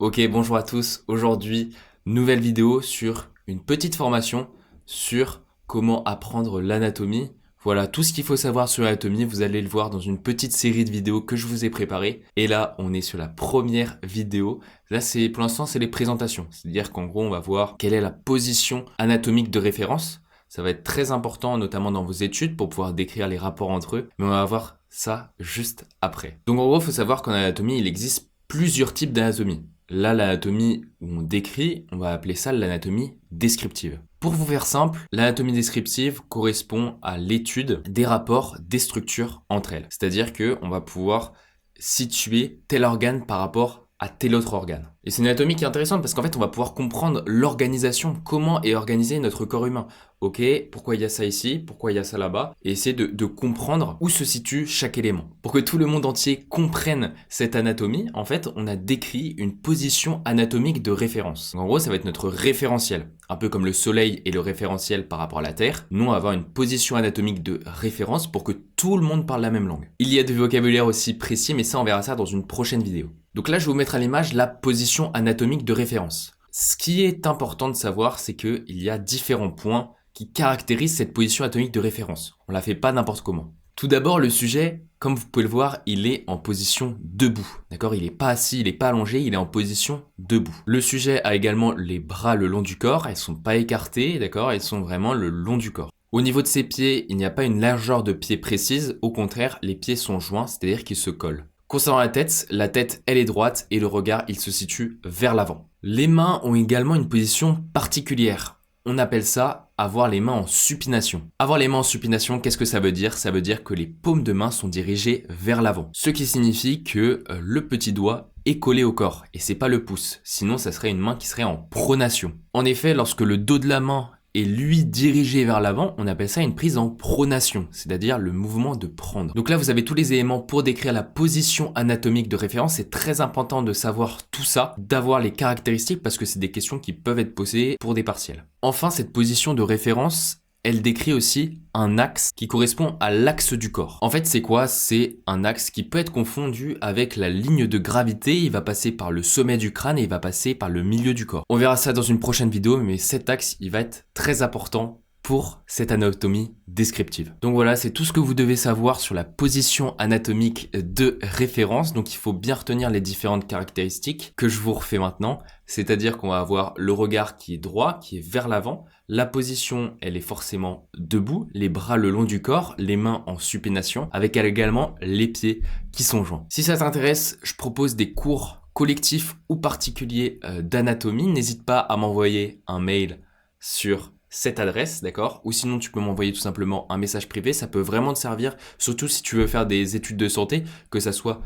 Ok, bonjour à tous. Aujourd'hui, nouvelle vidéo sur une petite formation sur comment apprendre l'anatomie. Voilà, tout ce qu'il faut savoir sur l'anatomie, vous allez le voir dans une petite série de vidéos que je vous ai préparées. Et là, on est sur la première vidéo. Là, pour l'instant, c'est les présentations. C'est-à-dire qu'en gros, on va voir quelle est la position anatomique de référence. Ça va être très important, notamment dans vos études, pour pouvoir décrire les rapports entre eux. Mais on va voir ça juste après. Donc en gros, il faut savoir qu'en anatomie, il existe plusieurs types d'anatomie. Là, l'anatomie où on décrit, on va appeler ça l'anatomie descriptive. Pour vous faire simple, l'anatomie descriptive correspond à l'étude des rapports des structures entre elles. C'est-à-dire qu'on va pouvoir situer tel organe par rapport à tel autre organe. Et c'est une anatomie qui est intéressante parce qu'en fait, on va pouvoir comprendre l'organisation, comment est organisé notre corps humain. Ok, pourquoi il y a ça ici, pourquoi il y a ça là-bas, et essayer de comprendre où se situe chaque élément. Pour que tout le monde entier comprenne cette anatomie, en fait, on a décrit une position anatomique de référence. En gros, ça va être notre référentiel. Un peu comme le Soleil est le référentiel par rapport à la Terre, nous on va avoir une position anatomique de référence pour que tout le monde parle la même langue. Il y a du vocabulaire aussi précis, mais ça on verra ça dans une prochaine vidéo. Donc là, je vais vous mettre à l'image la position anatomique de référence. Ce qui est important de savoir, c'est qu'il y a différents points qui caractérisent cette position anatomique de référence. On la fait pas n'importe comment. Tout d'abord, le sujet, comme vous pouvez le voir, il est en position debout. D'accord? Il n'est pas assis, il n'est pas allongé, il est en position debout. Le sujet a également les bras le long du corps, elles sont pas écartées, d'accord? Elles sont vraiment le long du corps. Au niveau de ses pieds, il n'y a pas une largeur de pied précise, au contraire, les pieds sont joints, c'est-à-dire qu'ils se collent. Concernant la tête, elle est droite et le regard, il se situe vers l'avant. Les mains ont également une position particulière. On appelle ça avoir les mains en supination. Avoir les mains en supination, qu'est-ce que ça veut dire? Ça veut dire que les paumes de main sont dirigées vers l'avant. Ce qui signifie que le petit doigt est collé au corps et c'est pas le pouce. Sinon, ça serait une main qui serait en pronation. En effet, lorsque le dos de la main et lui dirigé vers l'avant, on appelle ça une prise en pronation, c'est-à-dire le mouvement de prendre. Donc là, vous avez tous les éléments pour décrire la position anatomique de référence. C'est très important de savoir tout ça, d'avoir les caractéristiques parce que c'est des questions qui peuvent être posées pour des partiels. Enfin, cette position de référence, elle décrit aussi un axe qui correspond à l'axe du corps. En fait, c'est quoi? C'est un axe qui peut être confondu avec la ligne de gravité. Il va passer par le sommet du crâne et il va passer par le milieu du corps. On verra ça dans une prochaine vidéo, mais cet axe, il va être très important pour cette anatomie descriptive. Donc voilà, c'est tout ce que vous devez savoir sur la position anatomique de référence. Donc il faut bien retenir les différentes caractéristiques que je vous refais maintenant. C'est-à-dire qu'on va avoir le regard qui est droit, qui est vers l'avant. La position, elle est forcément debout, les bras le long du corps, les mains en supination, avec également les pieds qui sont joints. Si ça t'intéresse, je propose des cours collectifs ou particuliers d'anatomie. N'hésite pas à m'envoyer un mail sur cette adresse, d'accord? Ou sinon, tu peux m'envoyer tout simplement un message privé. Ça peut vraiment te servir, surtout si tu veux faire des études de santé, que ça soit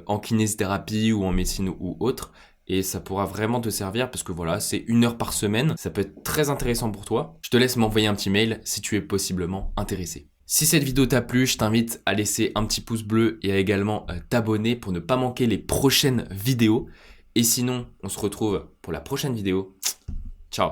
en kinésithérapie ou en médecine ou autre. Et ça pourra vraiment te servir parce que voilà, c'est 1 heure par semaine. Ça peut être très intéressant pour toi. Je te laisse m'envoyer un petit mail si tu es possiblement intéressé. Si cette vidéo t'a plu, je t'invite à laisser un petit pouce bleu et à également t'abonner pour ne pas manquer les prochaines vidéos. Et sinon, on se retrouve pour la prochaine vidéo. Ciao!